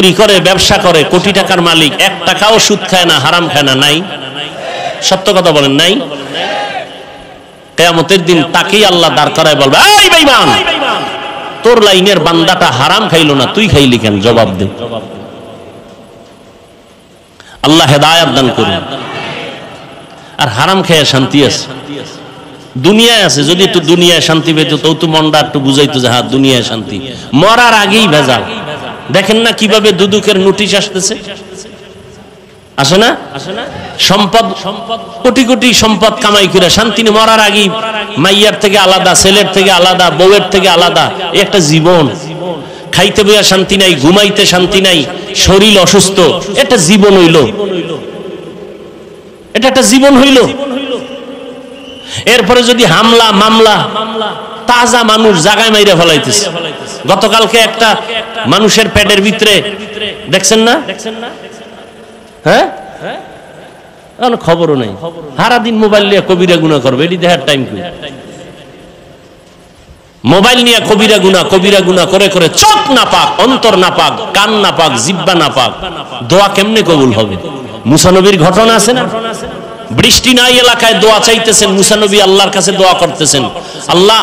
চুরি করে, ব্যবসা করে, কোটি টাকার মালিক, 1 টাকাও সুদ খায় না, হারাম খায় না, নাই? সত্য কথা বলেন, নাই? কিয়ামতের দিন তাকেই আল্লাহ দাঁড় করায় বলবে, এই বেঈমান, তোর লাইনের বান্দাটা হারাম খাইলো না, তুই খাইলি কেন? জবাব দে। আল্লাহ হেদায়েত দান করুন। আর হারাম খেয়ে শান্তি আছে, দুনিয়ায় আছে। যদি তুই দুনিয়ায় শান্তি পেত তো তুই মনটা একটু বুঝাইতো যে হ্যাঁ দুনিয়ায় শান্তি। মরার আগেই ভেজাল। দেখেন না কিভাবে দুদুকের নোটিশ আসতেছে, আসে না? সম্পদ কোটি কোটি সম্পদ কামাই করে শান্তি নেই। মরার আগেই মাইয়ার থেকে আলাদা, ছেলের থেকে আলাদা, বউয়ের থেকে আলাদা। একটা জীবন। খাইতে বইয়া শান্তি নাই, ঘুমাইতে শান্তি নাই, শরীর অসুস্থ। এটা জীবন হইল? এটা একটা জীবন হইল? এরপরে যদি হামলা মামলা, তাজা মানুষ জাগায় মাইরা ফেলাইতেছে। গতকালকে একটা মানুষের পেটের ভিতরে দেখছেন না? হ্যাঁ, খবরও নাই। সারাদিন মোবাইল নিয়ে কবিরা গুনাহ করবে, এটি দেখার টাইম কই? মোবাইল নিয়ে কবিরা গুনাহ করে করে চোখ নাপাক, অন্তর নাপাক, কান নাপাক, জিহ্বা নাপাক, দোয়া কেমনে কবুল হবে? মুসা নবীর ঘটনা আছে না? বৃষ্টি নাই এলাকায়, দোয়া চাইতেছেন মুসা নবী, আল্লাহর কাছে দোয়া করতেছেন। আল্লাহ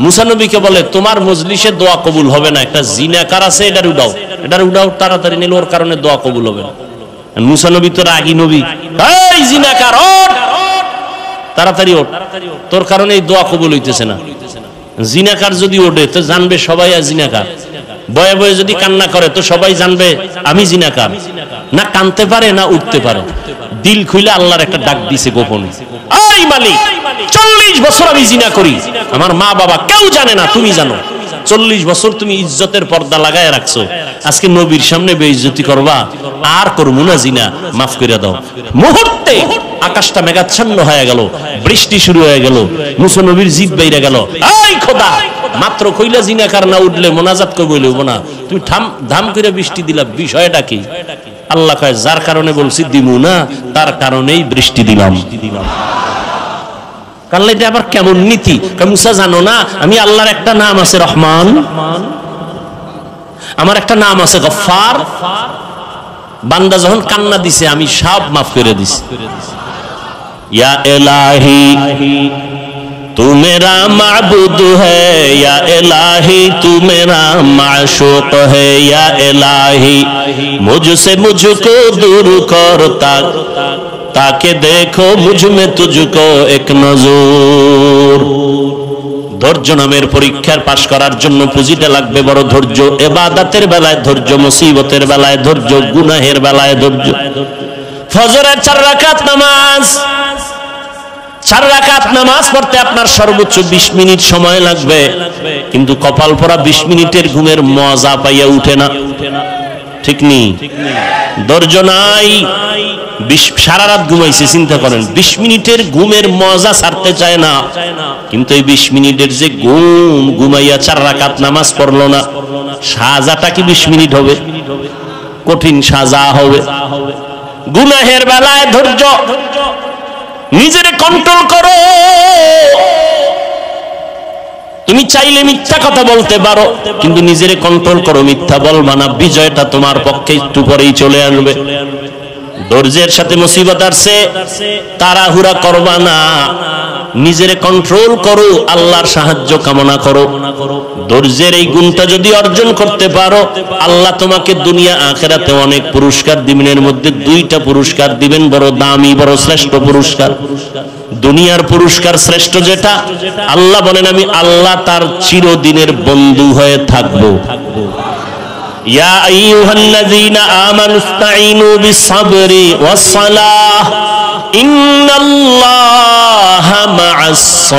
মুসা নবীকে বলে, তোমার মজলিসে দোয়া কবুল হবে না, একটা জিনাকার আছে, এটার উঠাও তাড়াতাড়ি, নিলে ওর কারণে দোয়া কবুল হবে না। মুসা নবী তো রাগী নবী, এই জিনাকার ওঠ, তাড়াতাড়ি ওঠ, তোর কারণে এই দোয়া কবুল হইতেছে না। জিনাকার যদি ওঠে তো জানবে সবাই আর জিনাকার। বয়ে বয়ে যদি কান্না করে তো সবাই জানবে আমি জিনাকার। না কানতে পারে না উঠতে পারে, দিল খুলে আল্লাহর একটা ডাক দিছে গোপনে, এই মালিক 40 বছর আমি জিনা করি, আমার মা বাবা কেউ জানে না, তুমি জানো। 40 বছর তুমি ইজ্জতের পর্দা লাগায় রাখছো, আজকে নবীর সামনে বেইজ্জতি করবা, আর করবো না জিনা, মাফ করে দাও। মুহূর্তে আকাশটা মেঘাচ্ছন্ন হয়ে গেল, বৃষ্টি শুরু হয়ে গেল, মুসা নবীর জিদ বাইরে গেল, এই খোদা, মাত্র কইলা জিনাকার না উঠলে মোনাজাত কই বলবো না, তুমি ধাম করে বৃষ্টি দিলা, বিষয়টা কি? আল্লাহ কয়, যার কারণে বলছি দিমু না, তার কারণেই বৃষ্টি দিলাম। কারণ এটা আবার কেমন নীতি? মুসা জানো না আমি আল্লাহর একটা নাম আছে রহমান, আমার একটা নাম আছে গফফার। বান্দা যখন কান্না দিছে আমি সব মাফ করে দিছি। ইয়া ইলাহি तू मेरा माबूद है, या इलाही तू मेरा माशूक है, या इलाही मुझसे मुझको दूर करता, ताकि देखो मुझ में तुझको एक नजर। ধৈর্য নামের পরীক্ষার পাশ করার জন্য পুঁজিটা লাগবে বড় ধৈর্য। ইবাদতের বেলায় ধৈর্য, মুসিবতের বেলায় ধৈর্য, গুনাহের বেলায় ধৈর্য। ফজরের 4 রাকাত নামাজ, 4 রাকাত নামাজ পড়তে আপনার সর্বোচ্চ 20 মিনিট সময় লাগবে, কিন্তু কপাল পরা 20 মিনিটের ঘুমের মজা পাইয়া উঠে না, ঠিক নেই? ধৈর্য নাই, সারা রাত ঘুমাইছে, চিন্তা করেন, 20 মিনিটের ঘুমের মজা ছাড়তে চায় না, কিন্তু এই 20 মিনিটের যে ঘুমাইয়া 4 রাকাত নামাজ পড়লো না, সাজাটা কি 20 মিনিট হবে? কঠিন সাজা হবে। গুনাহের বেলায় ধৈর্য, নিজেরে কন্ট্রোল করো। তুমি চাইলে মিথ্যা কথা বলতে পারো, কিন্তু নিজেরে কন্ট্রোল করো, মিথ্যা বলবা না, বিজয়টা তোমার পক্ষে একটু পরেই চলে আসবে। ধৈর্যের সাথে মুসিবত আসছে, তাড়াহুড়া করবা না, নিজেরে কন্ট্রোল করো, আল্লাহর সাহায্য কামনা করো। ধৈর্যের এই গুণটা যদি অর্জন করতে পারো, আল্লাহ তোমাকে দুনিয়া আখিরাতে অনেক পুরস্কার দিবেন। এর মধ্যে 2টা পুরস্কার দিবেন, বড় দামি, বড় শ্রেষ্ঠ পুরস্কার। দুনিয়ার পুরস্কার শ্রেষ্ঠ যেটা, আল্লাহ বলেন আমি আল্লাহ তার চিরদিনের বন্ধু হয়ে থাকবো। ইয়া আইয়ুহাল্লাযীনা আমানুস্তাঈনু বিস-সাবরি ওয়াস-সালাহ ইন্নাল্লাহা মা'আস-সাবিরিন।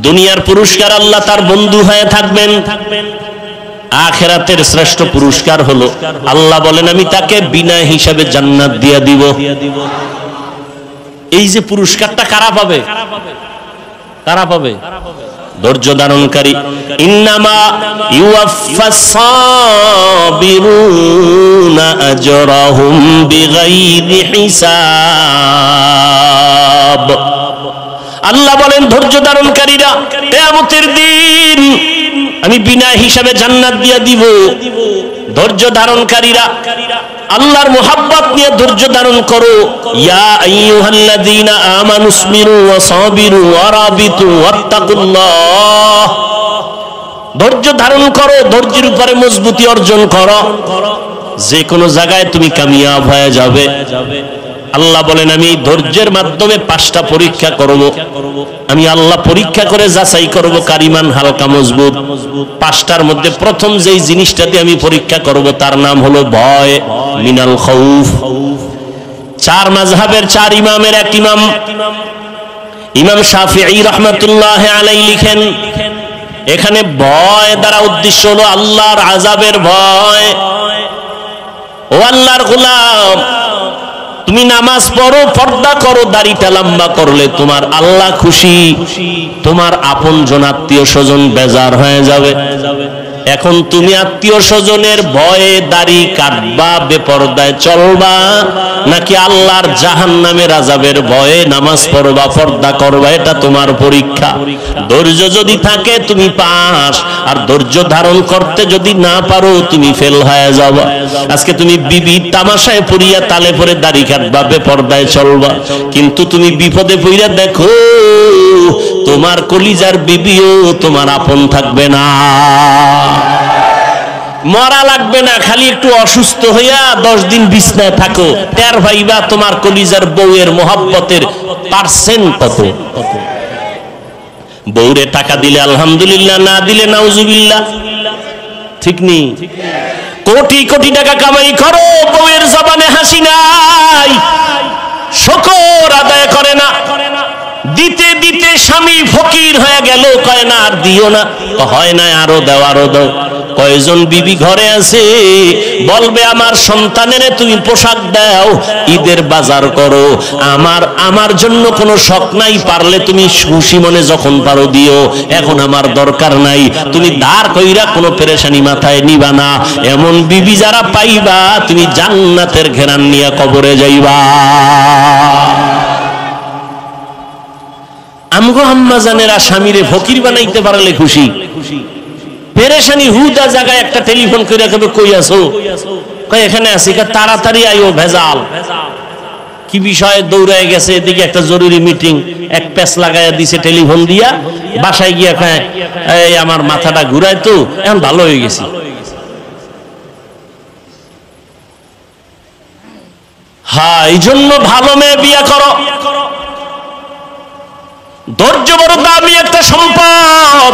দুনিয়ার পুরস্কার আল্লাহ তার বন্ধু হয়ে থাকবেন। আখিরাতের শ্রেষ্ঠ পুরস্কার হলো আল্লাহ বলেন আমি তাকে বিনা হিসাবে জান্নাত দিয়ে দিব। এই যে পুরস্কারটা কারা পাবে? কারা পাবে? ধৈর্য ধারণকারী। ইন্নামা ইউওয়াফাস সাবিরুনা আজরাহুম বিগাইরি হিসাব। আল্লাহ বলেন ধৈর্য ধারণকারীরা কিয়ামতের দিন আমি বিনা হিসাবে জান্নাত দিয়া দিব। ধৈর্য ধারণকারীরা আল্লাহর মুহাব্বত নিয়ে ধৈর্য ধারণ করো। ইয়া আইয়ুহাল্লাযীনা আমানুসবিরু ওয়া সাবিরু ওয়া রাবিতু ওয়াত্তাকুল্লাহ। ধৈর্য ধারণ করো, ধৈর্যের উপরে মজবুতি অর্জন করো, যে কোনো জায়গায় তুমি কামিয়াব হয়ে যাবে। আল্লাহ বলেন আমি ধৈর্যের মাধ্যমে 5টা পরীক্ষা করব। আমি আল্লাহ পরীক্ষা করে যাচাই করব কার ঈমান হালকা মজবুত। 5টার মধ্যে প্রথম যেই জিনিসটা দিয়ে আমি পরীক্ষা করব তার নাম হলো ভয়, মিনাল খাউফ। 4 মাযহাবের 4 ইমামের এক ইমাম ইমাম শাফিঈ রাহমাতুল্লাহি আলাইহি লিখেন এখানে ভয় দ্বারা উদ্দেশ্য হলো আল্লাহর আযাবের ভয়। ও আল্লাহর গোলাম, তুমি নামাজ পড়ো, পর্দা করো, দাড়িটা লম্বা করলে তোমার আল্লাহ খুশি, তোমার আপনজন আত্মীয় স্বজন বেজার হয়ে যাবে। এখন তুমি আত্মীয় স্বজনের ভয়ে দাড়ি কাটবা, বেপরদায় চলবা, নাকি আল্লাহর জাহান্নামের আযাবের ভয়ে নামাজ পড়বা, পর্দা করবা? এটা তোমার পরীক্ষা। ধৈর্য যদি থাকে তুমি পাস, আর ধৈর্য ধারণ করতে যদি না পারো তুমি ফেল হয়ে যাবা। আজকে তুমি বিবি তামাশায় পড়িয়া তালে পরে দাড়ি কাটবা, বেপরদায় চলবা, কিন্তু তুমি বিপদে পড়িয়া দেখো তোমার কলিজার বিবিও তোমার আপন থাকবে না। মরা লাগবে না, খালি একটু অসুস্থ হইয়া 10 দিন বিছনায় থাকো, টের ভাইবা তোমার কলিজার বউয়ের মোহাব্বতের পার্সেন্ট কত। বউরে টাকা দিলে আলহামদুলিল্লাহ, না দিলে নাউজুবিল্লাহ। ঠিক নেই? কোটি কোটি টাকা কামাই করো, বউয়ের জবানে হাসি নাই, শুকর আদায় করে না। দিতে দিতে স্বামী ফকির হয়ে গেল, কয় না আর দিও না, হয় না আরো দাও, আরো দাও। কয়জন বিবি ঘরে আছে বলবে আমার সন্তানের তুমি পোশাক দাও, ঈদের বাজার করো, আমার জন্য কোনো শখ নাই, পারলে তুমি খুশি মনে যখন পারো দিও, এখন আমার দরকার নাই, তুমি ধার কইরা কোনো পেরেশানি মাথায় নিবা না। এমন বিবি যারা পাইবা তুমি জান্নাতের ঘেরান নিয়ে কবরে যাইবা। আমগো আম্মা জানেরা স্বামীরে ফকির বানাইতে পারলে খুশি, পেরেশানি হুদা জায়গায় একটা টেলিফোন করে কবে কই আছো, কয় এখানে আছি, তাড়াতাড়ি আইও, ভেজাল। কি বিষয়ে দৌড়ায় গেছে, এদিকে একটা জরুরি মিটিং, এক প্যাচ লাগাইয়া দিছে টেলিফোন দিয়া, বাসায় গিয়া কয় এই আমার মাথাটা ঘুরায় তো, এখন ভালো হয়ে গেছি। হ্যাঁ, এই জন্য ভালো মেয়ে বিয়া করো। ধৈর্য বড় দামি একটা সম্পদ।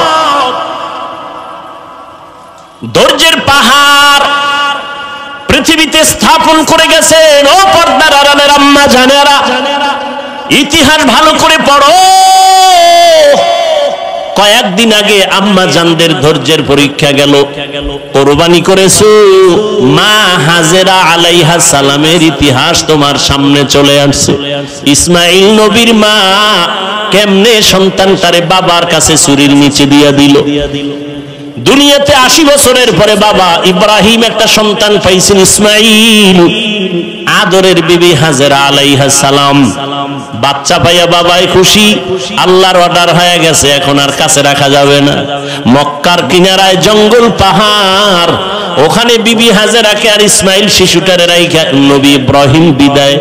ধৈর্যের পাহাড় পৃথিবীতে স্থাপন করে গেছেন। ও পর্দার আড়ালের আম্মা জানেরা, ইতিহাস ভালো করে পড়ো। কয়েকদিন আগে আম্মা জানদের ধৈর্যের পরীক্ষা গেল। কোরবানি করেছো, মা হাজেরা আলাইহা সালামের ইতিহাস তোমার সামনে চলে আসছে। ইসমাইল নবীর মা কেমনে সন্তানটারে বাবার কাছে ছুরির নিচে দিয়া দিল। দুনিয়াতে 80 বছরের পরে বাবা ইব্রাহিম একটা সন্তান পাইছেন, ইসমাইল। আদরের বিবি হাজেরা আলাইহা সালাম বাচ্চা পাইয়া বাবাই খুশি, আল্লাহর অর্ডার হয়ে গেছে, এখন আর কাছে রাখা যাবে না। মক্কার কিনারায় জঙ্গল পাহাড়, ওখানে বিবি হাজেরাকে আর ইসমাইল শিশুটারে রাইখা নবী ইব্রাহিম বিদায়।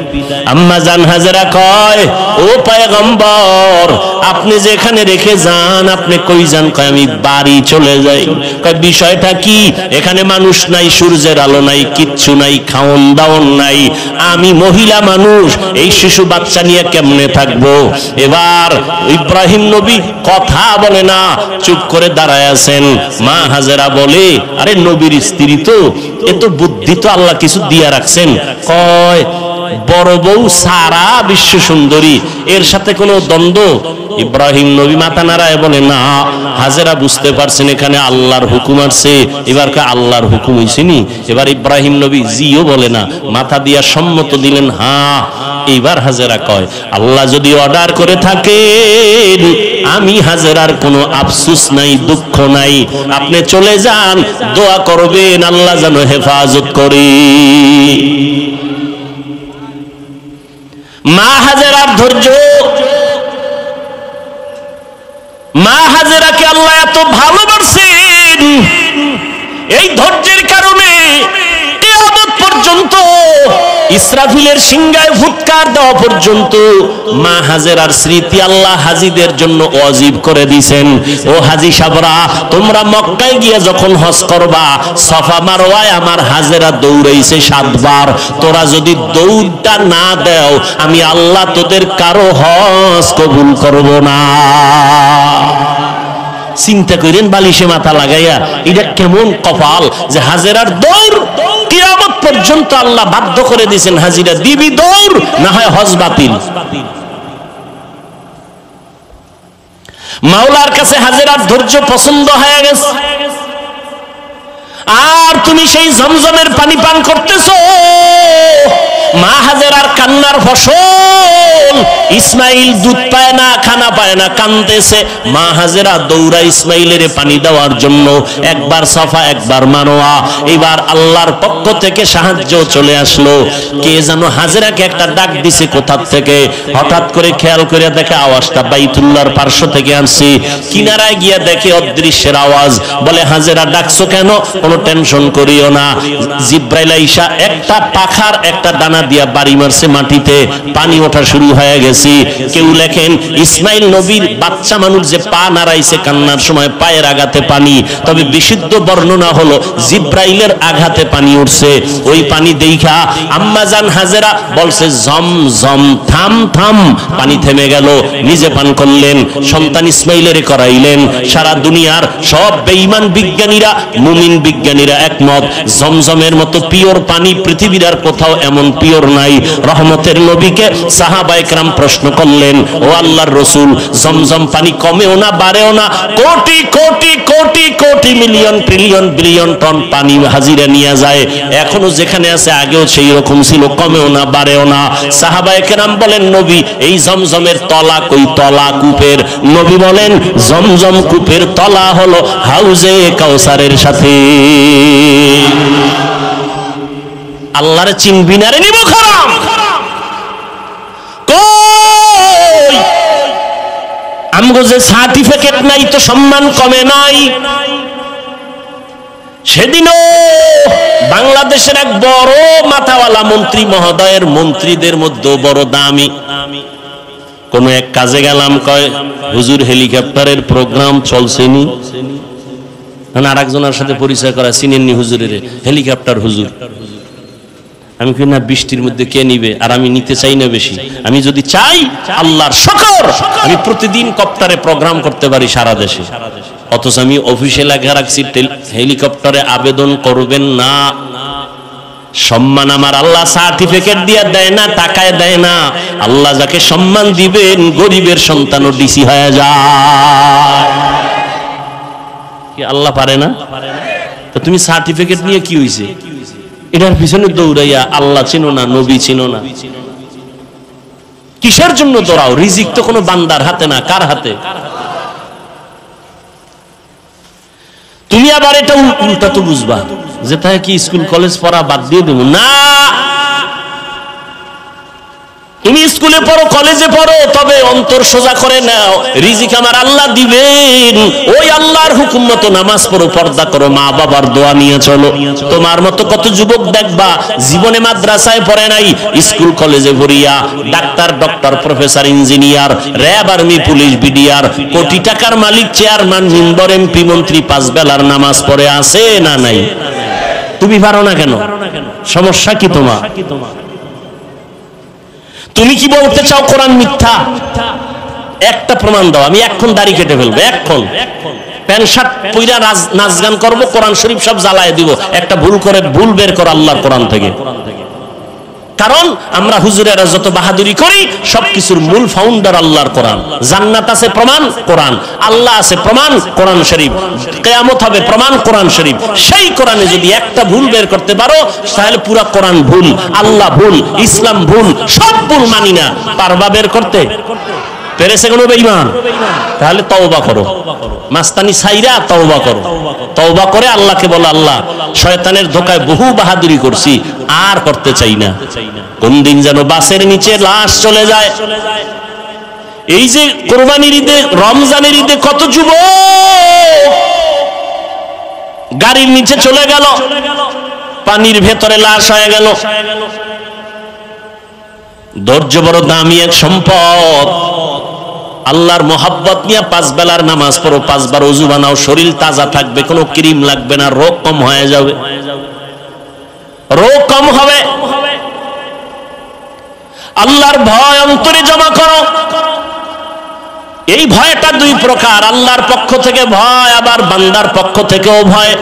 আম্মা জান হাজেরা কয়, ও পয়গম্বর আপনি যেখানে রেখে যান আপনি কই যান? কয় আমি বাড়ি চলে যাই। কয় বিষয়টা কি? এখানে মানুষ নাই, সূর্যের আলো নাই, কিচ্ছু নাই, খাওন দাওন নাই, আমি মহিলা মানুষ, এই শিশু বাচ্চা নিয়ে কেমনে থাকবো? এবার ইব্রাহিম নবী কথা বলে না, চুপ করে দাঁড়ায় আছেন। মা হাজেরা বলে, আরে নবীর স্ত্রী তো, এত বুদ্ধি তো আল্লাহ কিছু দিয়া রাখছেন। কয় বড় বউ সারা বিশ্ব সুন্দরী, এর সাথে কোনো দ্বন্দ্ব? ইব্রাহিম নবী মাথা নাড়ায় বলে, না। হাজেরা বুঝতে পারছেন এখানে আল্লাহর হুকুম আছে, এবার আল্লাহর হুকুম হইছেনি। এবার ইব্রাহিম নবী জিও বলে না, মাথা দিয়া সম্মত দিলেন, হ্যাঁ। এইবার হাজেরা কয়, আল্লাহ যদি অর্ডার করে থাকে আমি হাজেরার কোনো আফসোস নাই, দুঃখ নাই, আপনি চলে যান, দোয়া করবেন আল্লাহ যেন হেফাজত করে। মা হাজেরার ধৈর্য মা হাজেরাকে আল্লাহ এত ভালোবাসেন, এই ধৈর্যের কারণে কিয়ামত পর্যন্ত ইসরাফিলের সিংহায় ফুৎকার দেওয়া পর্যন্ত মা হাজেরার স্মৃতি আল্লাহ হাজীদের জন্য ওয়াজিব করে দিয়েছেন। ও হাজী সাবরা, তোমরা মক্কায় গিয়ে যখন হজ করবা, সাফা মারওয়ায় আমার হাজেরা দৌড়াইছে 7 বার। তোরা যদি দৌড়টা না দাও, আমি আল্লাহ তোদের কারো হজ কবুল করব না। চিন্তা করেন, বালিশে মাথা লাগাইয়া, এটা কেমন কপাল যে হাজেরার দৌড় কিয়ামত পর্যন্ত আল্লাহ বাধ্য করে দিয়েছেন, হাজিরা দিবি দৌড়, না হয় হজ বাতিল। মাওলার কাছে হাজেরার ধৈর্য পছন্দ হয়ে গেছে। আর তুমি সেই জমজমের পানি পান করতেছো, মা হাজেরার কান্নার ফসল। ইসমাইল দুধ পায় না, খানা পায় না, কাঁদতেছে। মা হাজেরা দৌড়া ইসমাইলের পানি দেওয়ার জন্য, একবার সাফা একবার মারওয়া। এবার আল্লাহর পক্ষ থেকে সাহায্য চলে আসলো। কে যেন হাজেরাকে একটা ডাক দিছে কোথা থেকে। হঠাৎ করে খেয়াল করে দেখে আওয়াজটা বাইতুল্লাহর পার্শ্ব থেকে আসছে। কিনারায় গিয়া দেখে অদৃশ্যের আওয়াজ। বলে, হাজেরা ডাকছো কেন? কোনো টেনশন করিও না, জিব্রাইল আইসা একটা পাখার একটা দানা দিয়া বাড়ি মারছে মাটিতে, পানি ওঠা শুরু হয়ে গেছে। কেউ লেখেন ইসমাইল নবীর বাচ্চা মানুষ যে পা নাড়াইছে কান্নার সময় পায়ের আঘাতে পানি, তবে বিশুদ্ধ বর্ণনা হলো জিব্রাইলের আঘাতে পানি উঠছে। ওই পানি দেখা আম্মা জান হাজেরা বলছে, জম জম, থাম থাম। পানি থেমে গেল, নিজে পান করলেন, সন্তান ইসমাইলের করাইলেন। সারা দুনিয়ার সব বেঈমান বিজ্ঞানীরা, মুমিন বিজ্ঞানীরা একমত, জমজমের মতো পিওর পানি পৃথিবীর আর কোথাও এমন পিওর নাই। রহমতের নবীকে সাহাবায়ে কেরাম প্রশ্ন করলেন, ও আল্লাহর রাসূল, জমজম পানি কমেও না বাড়েও না, crore crore crore crore million trillion billion ton পানি হাজিরা নিয়ে যায়, এখনো যেখানে আছে আগেও সেই রকম ছিল, কমেও না বাড়েও না। সাহাবায়ে কেরাম বলেন, নবী, এই জমজমের তলা কই? তলা কূপের। নবী বলেন, জমজম কূপের তলা হলো হাউজে কাউসারের সাথে। আল্লাহর চিনবি না রে নিব খারাম। কই আমগো যে সার্টিফিকেট নাই তো সম্মান কমে নাই। সেদিনও বাংলাদেশের এক বড় মাথাওয়ালা মন্ত্রী মহোদয়ের মন্ত্রীদের মধ্যে বড় দামি, কোন এক কাজে গেলাম, কয় হুজুর হেলিকপ্টারের প্রোগ্রাম চলছেনি। আর একজনের সাথে পরিচয় করা, চিনেননি হুজুরের? হেলিকপ্টার হুজুর। আমি কই না, বৃষ্টির মধ্যে কে নিবে? আর আমি নিতে চাই না বেশি। আমি যদি চাই, আল্লাহর শুকর, আমি প্রতিদিন কপ্টারে প্রোগ্রাম করতে পারি সারা দেশে। অথচ আমি অফিসে লেখা রাখছি হেলিকপ্টারে আবেদন করবেন না। সম্মান আমার আল্লাহ সার্টিফিকেট দিয়ে দেয় না, টাকায় দেয় না। আল্লাহ যাকে সম্মান দিবেন, গরিবের সন্তানও ডিসি হয়ে যায়। কি আল্লাহ পারে না? তো তুমি সার্টিফিকেট নিয়ে কি হইছে? এটার পিছনে দৌড়াইয়া আল্লাহ চিনো না, নবী চিনো না, কিসের জন্য দৌড়াও? রিজিক তো কোনো বান্দার হাতে না, কার হাতে? তুমি আবার এটা উল্টা তো বুঝবা যে তাই কি স্কুল কলেজ পড়া বাদ দিয়ে দেব না। তুমি স্কুলে পড়ো, কলেজে পড়ো, তবে অন্তর সোজা করে নাও, রিজিক আমার আল্লাহ দিবেন। ওই আল্লাহর হুকুম মতো নামাজ পড়ো, পর্দা করো, মা বাবার দোয়া নিয়ে চলো। তোমার মতো কত যুবক দেখবা জীবনে মাদ্রাসায় পড়ে নাই, স্কুল কলেজে পড়িয়া doctor, doctor, professor, engineer, RAB, army, police, BDR, কোটি টাকার মালিক, চেয়ারম্যান, মেম্বার, এমপি, মন্ত্রী, 5 বেলার নামাজ পড়ে আছে না নাই? তুমি পারো না কেন? সমস্যা কি তোমার? তুমি কি বলতে চাও কোরআন মিথ্যা? একটা প্রমাণ দাও, আমি এখন দাড়ি কেটে ফেলবো, এখন প্যান্ট শার্ট পইরা নাচ গান করবো, কোরআন শরীফ সব জ্বালায় দিব। একটা ভুল বের করো আল্লাহর কোরআন থেকে। কারণ আমরা হুজুরেরা যত বাহাদুরি করি, সবকিছুর মূল ফাউন্ডার আল্লাহর কোরআন। জান্নাত আছে প্রমাণ কোরআন, আল্লাহ আছে প্রমাণ কোরআন শরীফ, কিয়ামত হবে প্রমাণ কোরআন শরীফ। সেই কোরআনে যদি একটা ভুল বের করতে পারো, তাহলে পুরো কোরআন ভুল, আল্লাহ ভুল, ইসলাম ভুল, সব ভুল মানি না। পারবা বের করতে? পেরেছে কোনো বেঈমান? তাহলে তওবা করো, মাস্তানি ছাইরা তওবা করো। তওবা করে আল্লাহকে বলো, আল্লাহ শয়তানের ধোকায় বহু বাহাদুরি করছি, আর করতে চাই না। কোন দিন যেন বাসের নিচে লাশ চলে যায়, এই যে কোরবানির ঈদে, রমজানের ঈদে কত যুবক গাড়ির নিচে চলে গেল, পানির ভেতরে লাশ হয়ে গেল। ধৈর্য বড় দামি এক সম্পদ। আল্লাহর মোহাব্বত নিয়ে 5 বেলার নামাজ পড়ো, 5 বার ওযু বানাও, শরীর তাজা থাকবে, কোনো ক্রিম লাগবে না, রোগ কম হয়ে যাবে, রোগ কম হবে। আল্লাহর ভয় অন্তরে জমা করো। এই ভয়টা 2 প্রকার, আল্লাহর পক্ষ থেকে ভয়, আবার বান্দার পক্ষ থেকেও ভয়।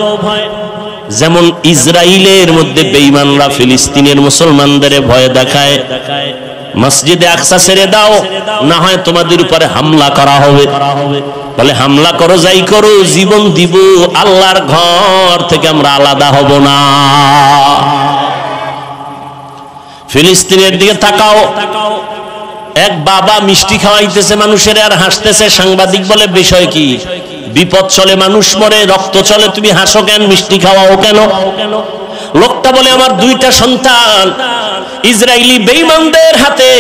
যেমন ইসরায়েলের মধ্যে বেঈমানরা ফিলিস্তিনের মুসলমানদের ভয় দেখায়, মসজিদে আকসা ছেড়ে দাও, না হয় তোমাদের উপরে হামলা করা হবে। বলে হামলা করো, যাই করো, জীবন দিব, আল্লাহর ঘর থেকে আমরা আলাদা হব না। ফিলিস্তিনের দিকে তাকাও, এক বাবা মিষ্টি খাওয়াইতেছে মানুষের আর হাসতেছে। সাংবাদিক বলে বিষয় কি? বিপদ চলে, মানুষ মরে, রক্ত চলে, তুমি হাসো কেন, মিষ্টি খাওয়াও কেন? লোকটা বলে আমার 2টা সন্তান ইসরায়েলি বেঈমানদের হাতে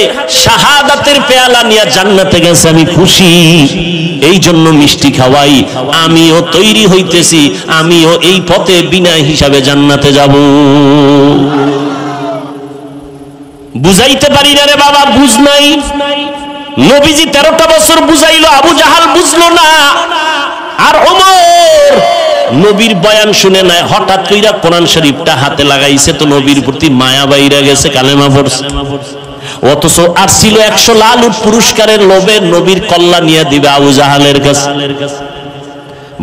শাহাদাতের পেয়ালা নিয়ে জান্নাতে গেছে, আমি খুশি, এই জন্য মিষ্টি খাওয়াই। আমিও তৈরি হইতেছি, আমিও এই পথে বিনা হিসাবে জান্নাতে যাব। বুঝাইতে পারি না রে বাবা, বুঝ নাই। নবীজি 13টা বছর বুঝাইলো, আবু জাহাল বুঝলো না। আর ওমর নবীর বয়ান শুনে নাই, হঠাৎ কইরা কোরআন শরীফটা হাতে লাগাইছে, তো নবীর প্রতি মায়া বাইরা গেছে, কালেমা পড়ছে। অথচ আর ছিল 100 লাল উট পুরস্কারের লোভে নবীর কল্লা নিয়ে দিবে আবু জাহালের কাছে।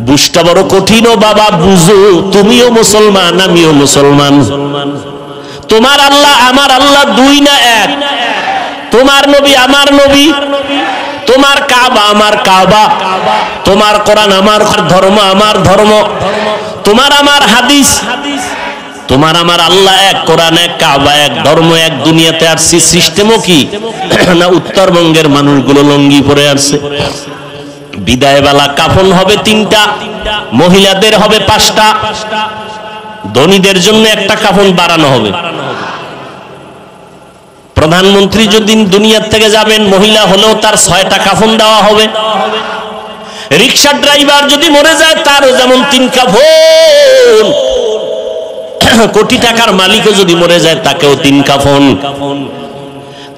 বুঝটা বড় কঠিন ও বাবা, বুঝো, তুমিও মুসলমান, আমিও মুসলমান। তোমার আল্লাহ আমার আল্লাহ 2 না 1? তোমার নবী আমার নবী, তোমার কাবা আমার কাবা, তোমার কোরআন আমার ধর্ম আমার ধর্ম, তোমার আমার হাদিস, তোমার আমার আল্লাহ এক, কোরআন এক, কাবা এক, ধর্ম এক। দুনিয়াতে আসছি সিস্টেমও কি না উত্তরবঙ্গের মানুষগুলো লঙ্গি পরে আসছে। বিদায় বেলা কাফন হবে 3টা, মহিলাদের হবে 5টা, ধনীদের জন্য একটা কাফন বাড়ানো হবে। প্রধানমন্ত্রী যদি দুনিয়ার থেকে যাবেন, মহিলা হলেও তার 6টা কাফন দেওয়া হবে। রিকশা ড্রাইভার যদি মরে যায়, তারও যেমন 3 কাফন। কোটি টাকার মালিকও যদি মরে যায়, তাকেও 3 কাফন।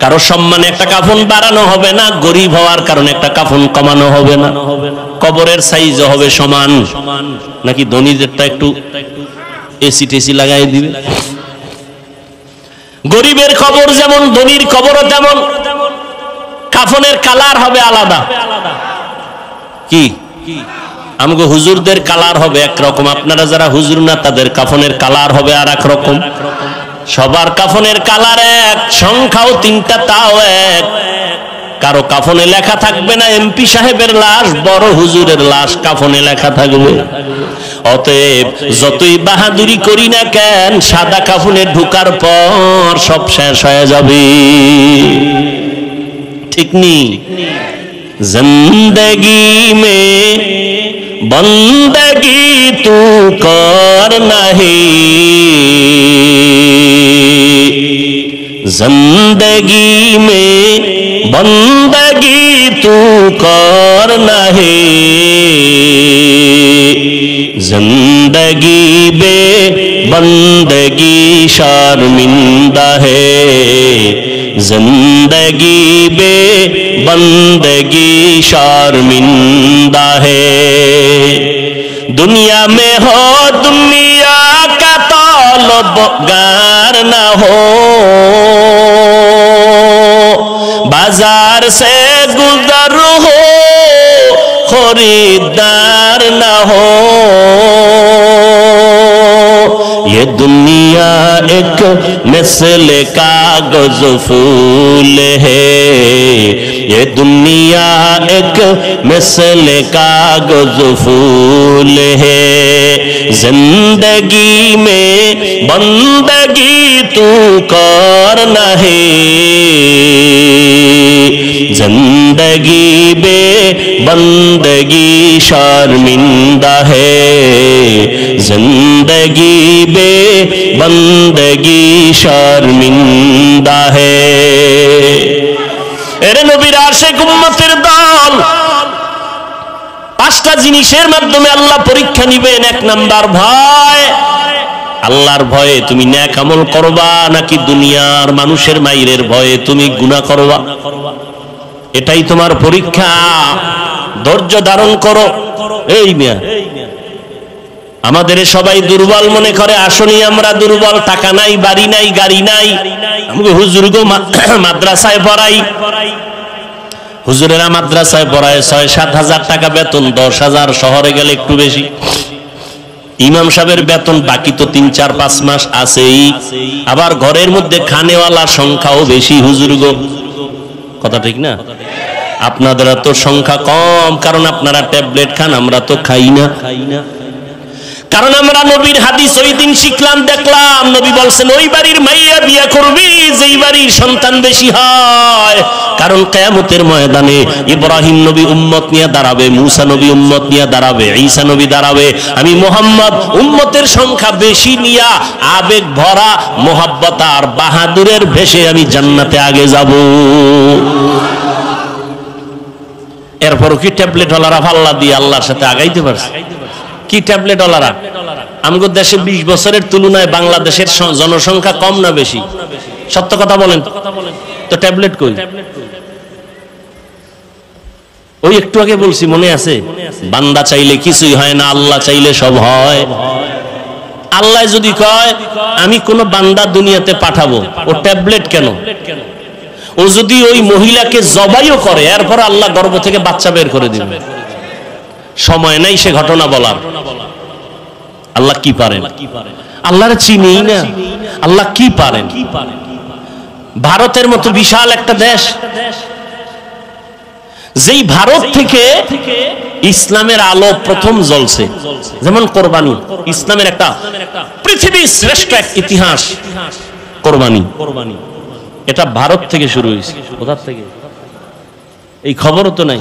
কারো সম্মানে একটা কাফন বাড়ানো হবে না, গরিব হওয়ার কারণে একটা কাফন কমানো হবে না। কবরের সাইজ হবে সমান, নাকি ধনীদেরটা একটু এসি টেসি লাগাই দিবে? গরিবের কবর যেমন, ধনীর কবরও তেমন। কাফনের কালার হবে আলাদা। কি আমগো হুজুরদের কালার হবে একরকম, আপনারা যারা হুজুর না তাদের কাফনের কালার হবে আর এক রকম। সবার কাফনের কালার এক, সংখ্যাও 3টা, তাও এক। কারো কাফনে লেখা থাকবে না এমপি সাহেবের লাশ, বড় হুজুরের লাশ কাফনে লেখা থাকবে। অতএব যতই বাহাদুরি করি না কেন, সাদা কাফনে ঢুকার পর সব শেষ হয়ে যাবে। ঠিক নি? জিন্দগি মে বন্দগি তু কর নাহি, जिंदगी में बंदगी तू कर नहीं, जिंदगी बे बंदगी शर्मिंदा है, जिंदगी बे बंदगी शर्मिंदा है। दुनिया में हो दुनिया का तलबगार न हो, बाजार से गुजर हो खरीदार न हो। ये दुनिया एक मिसल कागज फूल है, ये दुनिया एक मिसल कागज फूल है। जिंदगी में बंदगी तू कर नहीं, जिंदगी बे बंदगी शर्मिंदा है, जिंदगी बे बंदगी शर्मिंदा है। এরে নবীর আশিক উম্মতের দল, পাঁচটা জিনিসের মাধ্যমে আল্লাহ পরীক্ষা নিবেন। এক নাম্বার ভয়। আল্লাহর ভয়ে তুমি নেক আমল করবা নাকি দুনিয়ার মানুষের মাইরের ভয়ে তুমি গুনাহ করবা, এটাই তোমার পরীক্ষা। ধৈর্য ধারণ করো। এই মিয়া আমাদের সবাই দুর্বল মনে করে, আসনি আমরা দুর্বল, টাকা নাই, বাড়ি নাই, গাড়ি নাই। আমি হুজুর গো মাদ্রাসায় পড়াই, হুজুরেরা মাদ্রাসায় পড়ায় ৬-৭ হাজার টাকা বেতন, ১০,০০০, শহরে গেলে একটু বেশি। ইমাম সাহেবের বেতন বাকি তো ৩-৪-৫ মাস আছেই, আবার ঘরের মধ্যে খানেওয়ালার সংখ্যাও বেশি। হুজুর গো কথা ঠিক না? আপনাদের তো সংখ্যা কম, কারণ আপনারা ট্যাবলেট খান, আমরা তো খাই না। কারণ আমরা নবীর হাদিস ওই দিন শিখলাম, দেখলাম নবী বলছেন ওই বাড়ির মাইয়া বিয়া করবি যেই বাড়ির সন্তান বেশি হয়। কারণ কিয়ামতের ময়দানে ইব্রাহিম নবী উম্মত নিয়ে দাঁড়াবে, মুসা নবী উম্মত নিয়ে দাঁড়াবে, ঈসা নবী দাঁড়াবে। আমি মুহাম্মদ উম্মতের সংখ্যা বেশি নিয়া আবেগ ভরা মোহাব্বত আর বাহাদুরের ভেসে আমি জান্নাতে আগে যাব। এরপরও কি ট্যাবলেট ওয়ালারা পাল্লা দিয়ে আল্লাহর সাথে আগাইতে পারছে? কি ট্যাবলেট ওয়ালারা? আমগো দেশে 20 বছরের তুলনায় বাংলাদেশের জনসংখ্যা কম না বেশি? সত্য কথা বলেন তো, ট্যাবলেট কই? ওই একটু আগে বলছি, মনে আছে? বান্দা চাইলে কিছুই হয় না, আল্লাহ চাইলে সব হয়। আল্লাহ যদি কয় আমি কোন বান্দা দুনিয়াতে পাঠাবো, ও ট্যাবলেট কেন? ও যদি ওই মহিলাকে জবাইও করে, এরপর আল্লাহ গর্ভ থেকে বাচ্চা বের করে দিবে। সময় নাই সে ঘটনা বলার। আল্লাহ কি পারেন? আল্লাহর চিনি না, আল্লাহ কি পারেন? ভারতের মতো বিশাল একটা দেশ, যেই ভারত থেকে ইসলামের আলো প্রথম জ্বলছে, যেমন কোরবানি, ইসলামের একটা পৃথিবীর শ্রেষ্ঠ এক ইতিহাস কোরবানি। এটা ভারত থেকে শুরু হয়েছে। কোথা থেকে? এই খবরও তো নাই।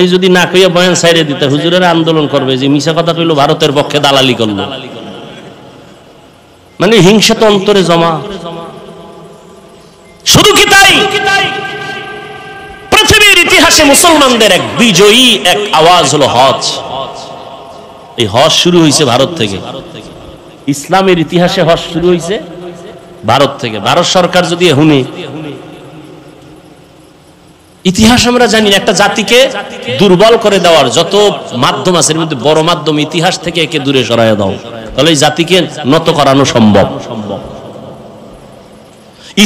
এই যদি না কইয়া বয়ান সাইরে দিতে, হুজুরের আন্দোলন করবে যে মিছা কথা কইলো, ভারতের পক্ষে দালালি করলো। মানে হিংসা তো অন্তরে জমা। শুধু কি তাই? পৃথিবীর ইতিহাসে মুসলমানদের এক বিজয়ী এক আওয়াজ হলো হজ। এই হজ শুরু হয়েছে ভারত থেকে। ইসলামের ইতিহাসে হজ শুরু হয়েছে ভারত থেকে। ভারত সরকার যদি হুনে, ইতিহাস আমরা জানি, একটা জাতিকে দুর্বল করে দেওয়ার যত মাধ্যম আছে, এর মধ্যে বড় মাধ্যম ইতিহাস থেকে একে দূরে সরাইয়া দাও, তাহলে এই জাতিকে নত করানো সম্ভব।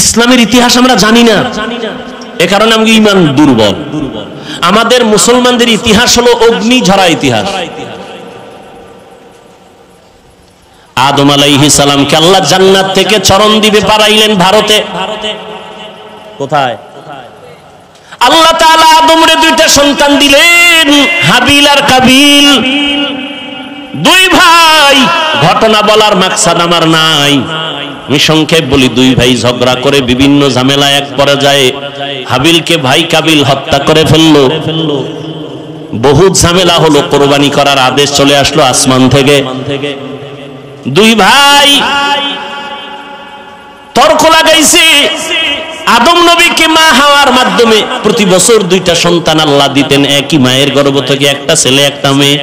ইসলামের ইতিহাস আমরা জানি না, এ কারণে আমাদের ঈমান দুর্বল। আমাদের মুসলমানদের ইতিহাস হলো অগ্নি ঝরা ইতিহাস। আদম আলাইহিস সালামকে আল্লাহ জান্নাত থেকে চরণ দ্বীপে পাঠাইলেন ভারতে। কোথায়? আল্লাহ তাআলা আদমরে দুইটা সন্তান দিলেন, হাবিল আর কাবিল, দুই ভাই। ঘটনা বলার মাকসাদ আমার নাই, আমি সংক্ষেপ বলি। দুই ভাই ঝগড়া করে বিভিন্ন ঝামেলা এক পর্যায়ে হাবিলকে ভাই কাবিল হত্যা করে ফেললো। বহুত ঝামেলা হলো, কোরবানি করার আদেশ চলে আসলো আসমান থেকে। দুই ভাই তর্ক লাগাইছে। আদম নবীকে মা হাওয়ার মাধ্যমে প্রতি বছর দুইটা সন্তান আল্লাহ দিতেন, একই মায়ের গর্ভ থেকে, একটা ছেলে একটা মেয়ে।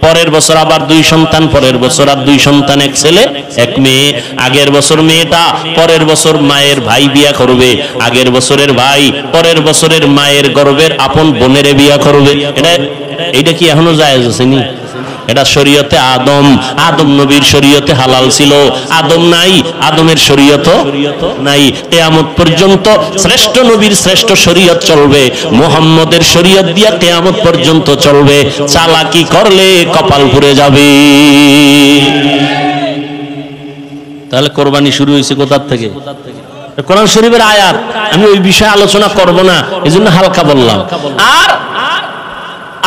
পরের বছর আবার দুই সন্তান, পরের বছর আর দুই সন্তান, এক ছেলে এক মেয়ে। আগের বছর মেয়েটা পরের বছর মায়ের ভাই বিয়া করবে, আগের বছরের ভাই পরের বছরের মায়ের গর্ভের আপন বোনের বিয়া করবে। এটা কি এখনো জায়েজ আছে নি? এটা শরীয়তে আদম নবীর শরীয়তে হালাল ছিল। আদম নাই, আদমের শরীয়ত নাই। কিয়ামত পর্যন্ত শ্রেষ্ঠ নবীর শ্রেষ্ঠ শরীয়ত চলবে, মুহাম্মদের শরীয়ত দিয়া কিয়ামত পর্যন্ত চলবে। চালাকি করলে কপাল পুড়ে যাবে। তাহলে কোরবানি শুরু হয়েছে কোথা থেকে? কোরআন শরীফের আয়াত। আমি ওই বিষয়ে আলোচনা করব না, এজন্য হালকা বললাম। আর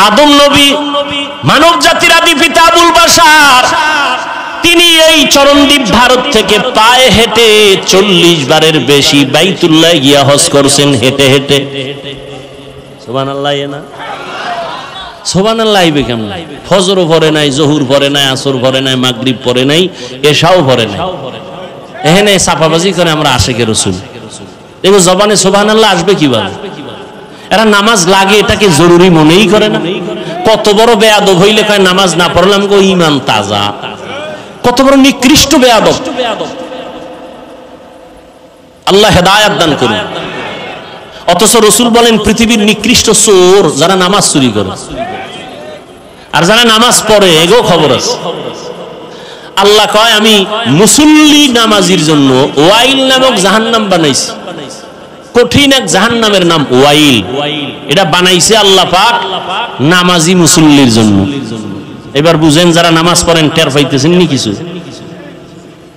আদম নবী মানব জাতির আদি পিতা আবুল বাশার, তিনি এই চরণদ্বীপ ভারত থেকে পায়ে হেঁটে 40 বারের বেশি বাইতুল্লাহ গিয়া হজ করছেন হেঁটে হেঁটে। সুবহানাল্লাহ। না সুবহানাল্লাহ আইবে কেমন? ফজরও পড়ে নাই, জহুর পড়ে নাই, আসর পড়ে নাই, মাগরিব পড়ে নাই, এশাও পড়ে নাই। এখানে সাফাবাজি করে আমরা আশিকে রাসূল। দেখো জবানে সুবহানাল্লাহ আসবে কিভাবে? এরা নামাজ লাগে এটাকে জরুরি মনেই করে না। কত বড় বেয়াদব হইলে কয় নামাজ না পড়লাম গো ঈমান তাজা। কত বড় নিকৃষ্ট বেয়াদব। আল্লাহ হেদায়েত দান করুন। অথচ রাসূল বলেন পৃথিবীর নিকৃষ্ট চোর যারা নামাজ চুরি করে, আর যারা নামাজ পড়ে এগো খবর আছে। আল্লাহ কয় আমি মুসল্লি নামাজির জন্য ওয়াইল নামক জাহান্নাম বানাইছি। কঠিন এক জাহান্নামের নাম ওয়াইল। এটা বানাইছে আল্লাহ পাক নামাজি মুসল্লির জন্য। এবার বুঝেন যারা নামাজ পড়েন টের পাইতেছেন নি কিছু?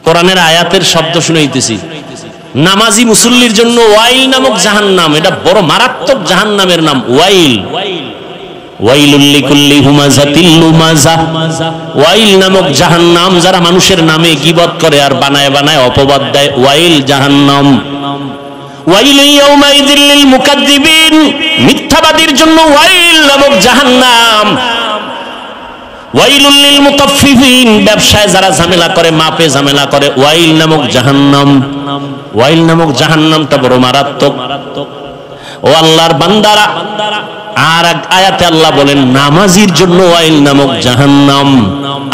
কোরআনের আয়াতের শব্দ শুনাইতেছি। নামাজি মুসল্লির জন্য ওয়াইল নামক জাহান্নাম, এটা বড় মারাত্মক জাহান্নামের নাম ওয়াইল। ওয়াইলুল লিকুল্লি হুমাযাতিল লুমাযা। ওয়াইল নামক জাহান্নাম যারা মানুষের নামে গীবত করে আর বানায় বানায় অপবাদ দেয়, ওয়াইল জাহান্নাম। ওয়াইলু ইয়াউমাইযিল লিল মুকাদ্দিবিন, মিথ্যাবাদীর জন্য ওয়াইল নামক জাহান্নাম। ওয়াইলুল লিল মুতাফফিফিন, ব্যবসায় যারা ঝামেলা করে, মাপে ঝামেলা করে, ওয়াইল নামক জাহান্নাম। ওয়াইল নামক জাহান্নামটা বড় মারাত্মক। ও আল্লাহর বান্দারা, আর এক আয়াতে আল্লাহ বলেন নামাজির জন্য ওয়াইল নামক জাহান্নাম।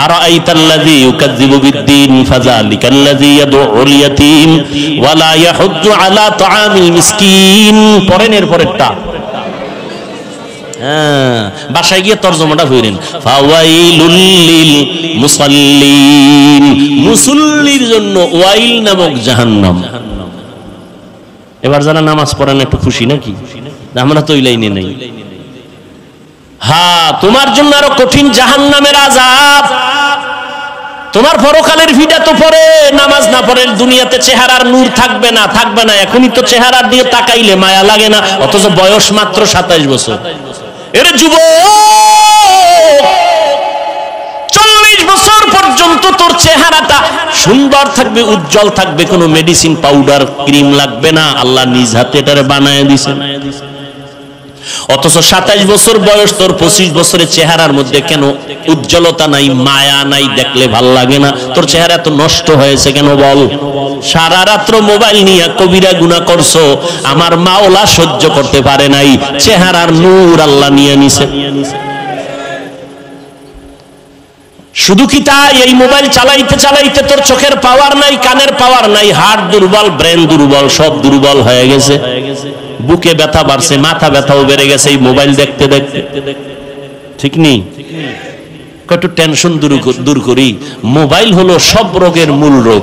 আরাআইতাল্লাযী ইউকাযযিবু বিদ্দীন ফাযালিকাল্লাযী ইয়াদউল ইয়াতীম ওয়া লা ইয়াহুদ্দু আলা তাআমিল মিসকিন। পরেন এর পরেরটা, বাসায় গিয়ে তরজমাটা করেন। ফাওয়াইলুল লিল মুসাল্লিন, মুসল্লির জন্য ওয়াইল নামক জাহান্নাম। এবার যারা নামাজ পড়েন একটু খুশি নাকি? আমরা তো ওই লাইনে নেই। হ্যাঁ, তোমার জন্য আরো কঠিন জাহান্নামের আযাব। তোমার পরকালের ভিটা তো পরে নামাজ না পড়ে দুনিয়াতে চেহারার নূর থাকবে না, থাকবে না। এখনই তো চেহারার দিয়ে তাকাইলে মায়া লাগে না, অথচ বয়স মাত্র 27 বছর। এর যুবক, 40 বছর পর্যন্ত তোর চেহারাটা সুন্দর থাকবে, উজ্জ্বল থাকবে, কোনো মেডিসিন পাউডার ক্রিম লাগবে না, আল্লাহ নিজ হাতে এটারে বানায় দিয়েছেন। অথচ 27 বছর বয়স তোর, 25 বছরের চেহারার মধ্যে কেন উজ্জ্বলতা নাই, মায়া নাই, দেখলে ভাল লাগে না? তোর চেহারা এত নষ্ট হয়েছে কেন বল? সারা রাত্র মোবাইল নিয়ে কবিরা গুনাহ করছো, আমার মাওলা সহ্য করতে পারে নাই, চেহারার নূর আল্লাহ নিয়ে নিছে। শুধু কি তাই? এই মোবাইল চালাইতে চালাইতে তোর চোখের পাওয়ার নাই, কানের পাওয়ার নাই, হার্ট দুর্বল, ব্রেন দুর্বল, সব দুর্বল হয়ে গেছে। বুকে ব্যথা বাড়ছে, মাথা ব্যথাও বেড়ে গেছে এই মোবাইল দেখতে দেখতে। ঠিক নেই? কত টেনশন দূর করি। মোবাইল হলো সব রোগের মূল রোগ।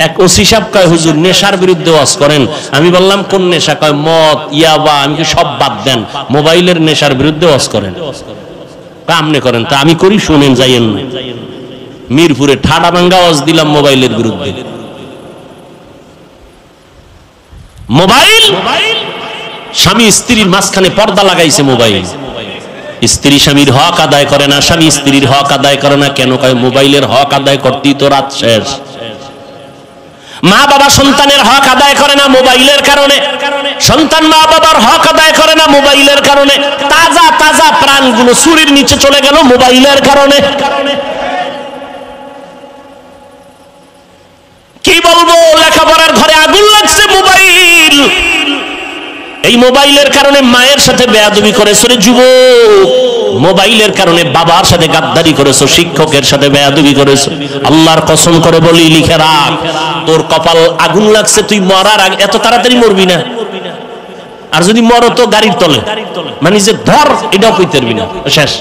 এক ওসি সাহেব কয় হুজুর নেশার বিরুদ্ধে ওয়াজ করেন। আমি বললাম কোন নেশা? কয় মদ, ইয়াবা। আমি কি সব বাদ দেন, মোবাইলের নেশার বিরুদ্ধে ওয়াজ করেন। কামনে করেন তা আমি করি, শুনেন যাইয়েন না। মিরপুরে ঠাডা ভাঙ্গা ওয়াজ দিলাম মোবাইলের বিরুদ্ধে। মোবাইল, স্বামী স্ত্রীর মাঝখানে পর্দা লাগাইছে মোবাইল। স্ত্রী স্বামীর হক আদায় করে না, স্বামী স্ত্রীর হক আদায় করে না। কেন? কয় মোবাইলের হক আদায় করতেই তো রাত শেষ। মা বাবা সন্তানের হক আদায় করে না মোবাইলের কারণে, সন্তান মা বাবার হক আদায় করে না মোবাইলের কারণে। তাজা তাজা প্রাণগুলো চুরির নিচে চলে গেল মোবাইলের কারণে। কি বলবো, লেখাপড়ার ঘরে আগুন লাগছে মোবাইল। এই মোবাইলের কারণে মায়ের সাথে বেয়াদবি করেছো রে যুবক, মোবাইলের কারণে বাবার সাথে গাদ্দারি করেছো, শিক্ষকের সাথে বেয়াদবি করেছো। আল্লাহর কসম করে বলি, লিখে রাখ, তোর কপাল আগুন লাগছে। তুই মরার আগে এত তাড়াতাড়ি মরবি না। আর যদি মরো তো গাড়ির তলে, মানে যে ধর এটাও কইতে পারবি না, শেষ।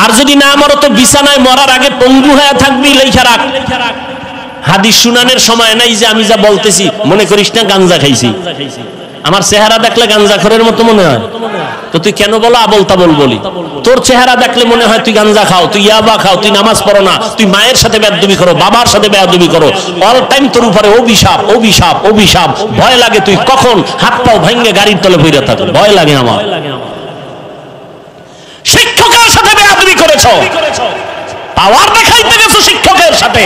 আর যদি না মরো তো বিছানায় মরার আগে পঙ্গু হয়ে থাকবি, লিখে রাখ। হাদিস শুনানের সময় নাই যে আমি যা বলতেছি মনে করিস না গাঞ্জা খাইছি। আমার চেহারা দেখলে গাঞ্জাখোরের মতো মনে হয় তো তুই কেন বলো আবল তাবল বলি? তোর চেহারা দেখলে মনে হয় তুই গাঞ্জা খাও, তুই ইয়াবা খাও, তুই নামাজ পড়ো না, তুই মায়ের সাথে বেয়াদবি করো, বাবার সাথে বেয়াদবি করো। অল টাইম তোর উপরে অভিশাপ, অভিশাপ, অভিশাপ। ভয় লাগে তুই কখন হাত পাও ভাঙে গাড়ির তলে পড়ে থাকো, ভয় লাগে আমার। শিক্ষকের সাথে বেয়াদবি করেছো, পাওয়ার দেখাইতে গেছো শিক্ষকের সাথে।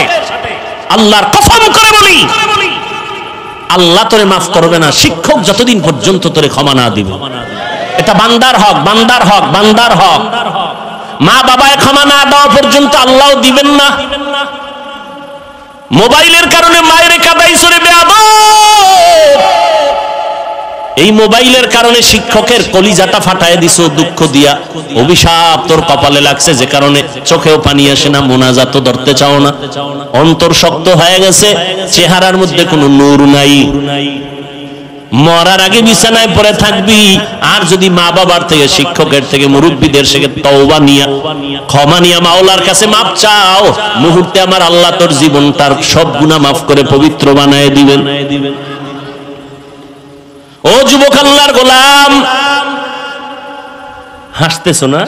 আল্লাহর কসম করে বলি, আল্লাহ তোরে মাফ করবে না শিক্ষক যতদিন পর্যন্ত তোরে ক্ষমা না দিবে। এটা বান্দার হক, বান্দার হক, বান্দার হক। মা বাবায় ক্ষমা না দেওয়া পর্যন্ত আল্লাহ দিবেন না। মোবাইলের কারণে মায়ের কাদাইছো রে বেয়াদব, এই মোবাইলের কারণে শিক্ষকের কলিজাটা ফাটায় দিছো দুঃখ দিয়া, অভিশাপ তোর কপালে লাগছে, যে কারণে চোখেও পানি আসে না, মোনাজাত ধরতে চাও না, অন্তর শক্ত হয়ে গেছে, চেহারার মধ্যে কোনো নূর নাই। মরার আগে বিছানায় পড়ে থাকবি। আর যদি মা বাবার থেকে, শিক্ষকের থেকে, মুরব্বীদের থেকে তওবা নিয়া, ক্ষমা নিয়া মাওলার কাছে মাপ চাও, মুহূর্তে আমার আল্লাহ তোর জীবনটার সব গুনাহ মাফ করে পবিত্র বানায় দিবেন। ও যুবক আল্লাহর গোলাম, হাসতেছো না?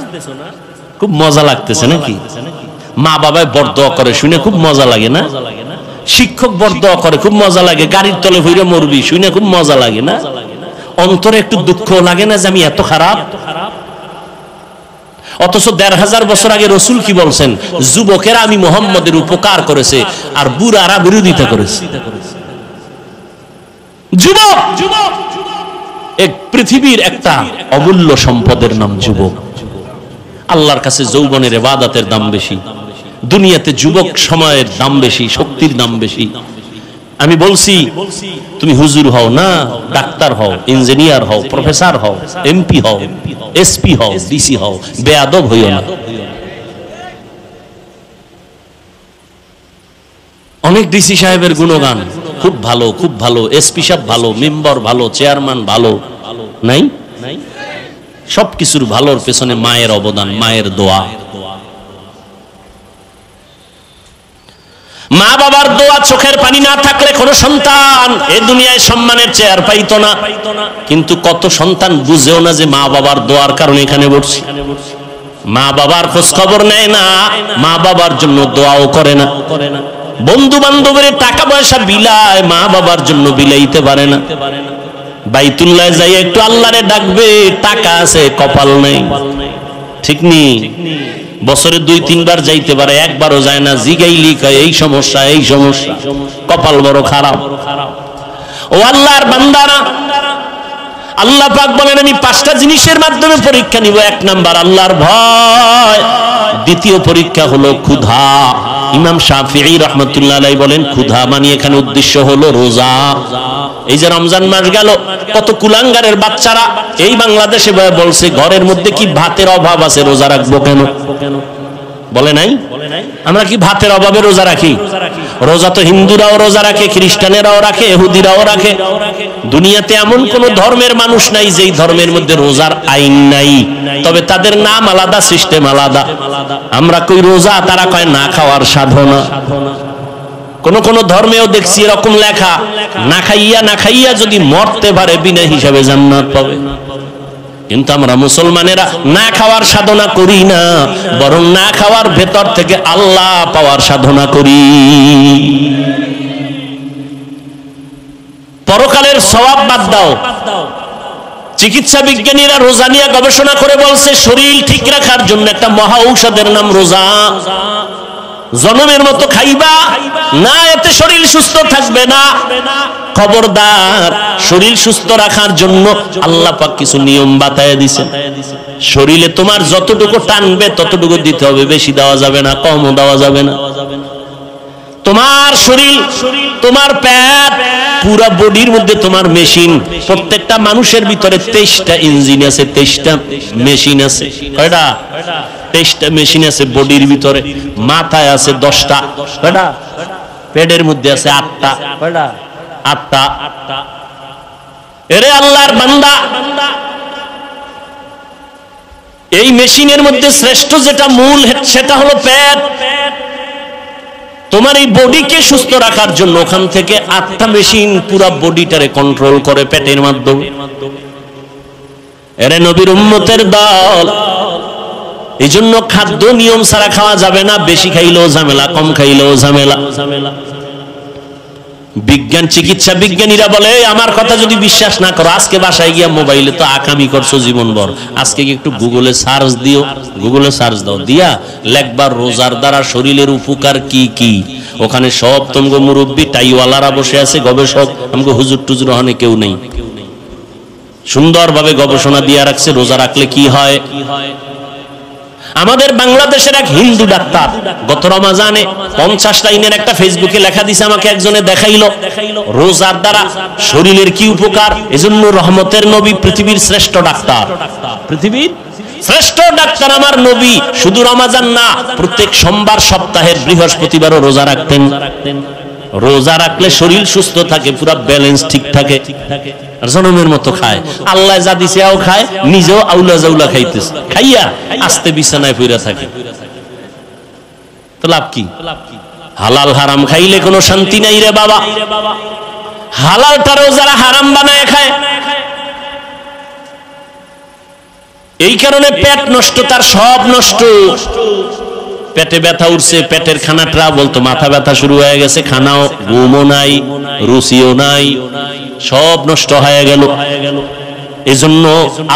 খুব মজা লাগতেছে নাকি? মা বাবায় বরদোয়া করে শুনে খুব মজা লাগে না? শিক্ষক বরদোয়া করে খুব মজা লাগে, গাড়ির তলে হইরে মরবি শুনে খুব মজা লাগে না? অন্তরে একটু দুঃখ লাগে না যে আমি এত খারাপ? অথচ ১৫০০ বছর আগে রসুল কি বলছেন? যুবকেরা আমি মুহাম্মদের উপকার করেছে আর বুড়ারা বিরোধিতা করেছে। যুবক এক পৃথিবীর একটা অমূল্য সম্পদের নাম যুবক। আল্লাহর কাছে যৌবনের ইবাদতের দাম বেশি, দুনিয়াতে যুবক সময়ের দাম বেশি, শক্তির দাম বেশি। আমি বলছি তুমি হুজুর হও না, ডাক্তার হও, ইঞ্জিনিয়ার হও, প্রফেসর হও, এমপি হও, এসপি হও, ডিসি হও, বেয়াদব হইও না। অনেক ডিসি সাহেবের গুণগান, খুব ভালো, খুব ভালো, এসপি সাহেব ভালো, মেম্বার ভালো, চেয়ারম্যান ভালো, নাই? সবকিছুর ভালোর পেছনে মায়ের অবদান, মায়ের দোয়া। মা বাবার দোয়া, চোখের পানি না থাকলে কোন সন্তান এই দুনিয়ায় সম্মানের চেয়ার পাইতো না। কিন্তু কত সন্তান বুঝেও না যে মা বাবার দোয়ার কারণে এখানে বসছি। মা বাবার খোঁজ খবর নেয় না, মা বাবার জন্য দোয়াও করে না। বন্ধু বান্ধবের টাকা পয়সা বিলায়, মা বাবার জন্য বিলাইতে পারে না। বাইতুল্লাহ যাই একটু আল্লাহরে ডাকবে, টাকা আছে কপাল নেই, ঠিক নেই। বছরে ২-৩ বার যাইতে পারে, একবারও যায় না। জিগাইলি কয় এই সমস্যা, এই সমস্যা, কপাল বড় খারাপ। ও আল্লাহর বান্দারা, আল্লাহ পাক বলেন আমি 5টা জিনিসের মাধ্যমে পরীক্ষা নিব। 1 নাম্বার আল্লাহর ভয়, দ্বিতীয় পরীক্ষা হলো ক্ষুধা। ইমাম শাফিঈ রাহমাতুল্লাহ আলাইহি বলেন ক্ষুধা মানে এখানে উদ্দেশ্য হলো রোজা। এই যে রমজান মাস গেল, কত কুলাঙ্গারের বাচ্চারা এই বাংলাদেশে বলছে ঘরের মধ্যে কি ভাতের অভাব আছে, রোজা রাখবো কেন? বলে নাই? আমরা কি ভাতের অভাবে রোজা রাখি? রোজা তো হিন্দুরাও রোজা রাখে, খ্রিস্টানেরাও রাখে, ইহুদিরাও রাখে। দুনিয়াতে এমন কোন ধর্মের মানুষ নাই যেই ধর্মের মধ্যে রোজার আইন নাই, তবে তাদের নাম আলাদা, সিস্টেম আলাদা। আমরা কই রোজা, তারা কয় না খাওয়ার সাধনা। কোন কোন ধর্মেও দেখছি এরকম লেখা, না খাইয়া যদি মরতে পারে বিনা হিসাবে জান্নাত পাবে। কিন্তু আমরা মুসলমানেরা না খাওয়ার সাধনা করি না, বরং না খাওয়ার ভেতর থেকে আল্লাহ পাওয়ার সাধনা করি। পরকালের সওয়াব বাদ দাও, চিকিৎসা বিজ্ঞানীরা রোজা নিয়ে গবেষণা করে বলছে শরীর ঠিক রাখার জন্য একটা মহা ঔষধের নাম রোজা। জনমের মতো খাইবা না, এতে শরীর সুস্থ থাকবে না। খবরদার, শরীর সুস্থ রাখার জন্য আল্লাহ পাক কিছু নিয়ম বাতায় দিয়েছেন। শরীরে তোমার যতটুকু টানবে ততটুকু দিতে হবে, বেশি দেওয়া যাবে না, কমও দেওয়া যাবে না। তোমার শরীর, তোমার পেট, পুরা বডির মধ্যে তোমার মেশিন। প্রত্যেকটা মানুষের ভিতরে 23টা ইঞ্জিন আছে, 23টা মেশিন আছে। কয়টা? 23টা মেশিন আছে বডির ভিতরে। মাথায় আছে 10টা, কয়টা? পেটের মধ্যে আছে 8টা, কয়টা? 8টা। এরে আল্লাহর বান্দা, এই মেশিনের মধ্যে শ্রেষ্ঠ যেটা মূল, সেটা হলো পেট। তোমার এই বডিকে সুস্থ রাখার জন্য ওখান থেকে 8টা মেশিন পুরা বডিটারে কন্ট্রোল করে পেটের মাধ্যমে। এরে নবীর উম্মতের দল, এই জন্য খাদ্য নিয়ম ছাড়া খাওয়া যাবে না। বেশি খাইলেও ঝামেলা, কম খাইলেও ঝামেলা। বিজ্ঞান, চিকিৎসা বিজ্ঞানীরা বলে আমার কথা যদি বিশ্বাস না করো, আজকে বাসায় গিয়া মোবাইলে তো আকামি করছো জীবনভর, আজকে একটু গুগলে সার্চ দিও, গুগলে সার্চ দাও, দিয়া লেখবার রোজার দ্বারা শরীরের উপকার কি কি। ওখানে সব তোমাকে মুরব্বী টাইওয়ালারা বসে আছে, গবেষক, আমাকে হুজুর টুজুর ওখানে কেউ নেই। সুন্দরভাবে গবেষণা দিয়ে রাখছে রোজা রাখলে কি হয়। আমাদের বাংলাদেশের এক হিন্দু ডাক্তার গত রমজানে 50 লাইনের একটা ফেসবুকে লেখা দিছে, আমাকে একজনে দেখাইলো রোজার দ্বারা শরীরের কি উপকার। এজন্য রহমতের নবী পৃথিবীর শ্রেষ্ঠ ডাক্তার, পৃথিবীর শ্রেষ্ঠ ডাক্তার আমার নবী শুধু রমজান না, প্রত্যেক সোমবার সপ্তাহের বৃহস্পতিবারও রোজা রাখতেন। রোজা রাখলে শরীর সুস্থ থাকে, পুরো ব্যালেন্স ঠিক থাকে, আর জনমের মতো খায়। আল্লাহ যা দিছে আও খায়, নিজেও আউলা জাউলা খাইতেছে, খাইয়া আস্তে বিছানায় পইরা থাকে। তো লাভ কি? হালাল হারাম খাইলে কোনো শান্তি নাই রে বাবা। হালালটারও যারা হারাম বানায় খায়, এই কারণে পেট নষ্ট, তার সব নষ্ট। পেটে ব্যথা উঠছে, পেটের খানাটা বলতো মাথা ব্যথা শুরু হয়ে গেছে, খানাও ঘুমও নাই, রুচিও নাই, সব নষ্ট হয়ে গেল। এজন্য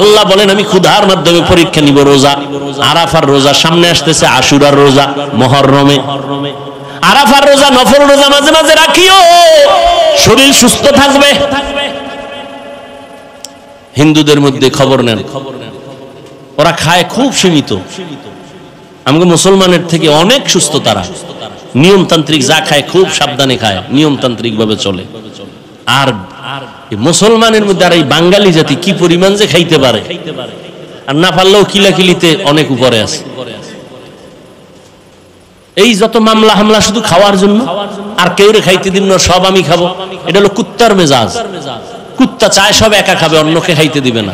আল্লাহ বলেন আমি ক্ষুধার মাধ্যমে পরীক্ষা নিব। রোজা, আরাফার রোজা সামনে আসতেছে, আশুরার রোজা মুহররমে। আরাফার রোজা নফল রোজা মাঝে মাঝে রাখিও, শরীর সুস্থ থাকবে। হিন্দুদের মধ্যে খবর নেন, ওরা খায় খুব সীমিত। আমাকে মুসলমানের থেকে অনেক সুস্থ তারা, নিয়মতান্ত্রিক যা খায় খুব সাবধানে খায়, নিয়মতান্ত্রিক ভাবে চলে। আর মুসলমানের মধ্যে আর এই বাঙালি জাতি কি পরিমাণ যে খাইতে পারে, আর না পারলেও কিলাকিলিতে অনেক উপরে আছে। এই যত মামলা হামলা শুধু খাওয়ার জন্য, আর কেউ রে খাইতে দিন না, সব আমি খাবো। এটা হলো কুত্তার মেজাজ। কুত্তা চায় সব একা খাবে, অন্যকে খাইতে দিবে না।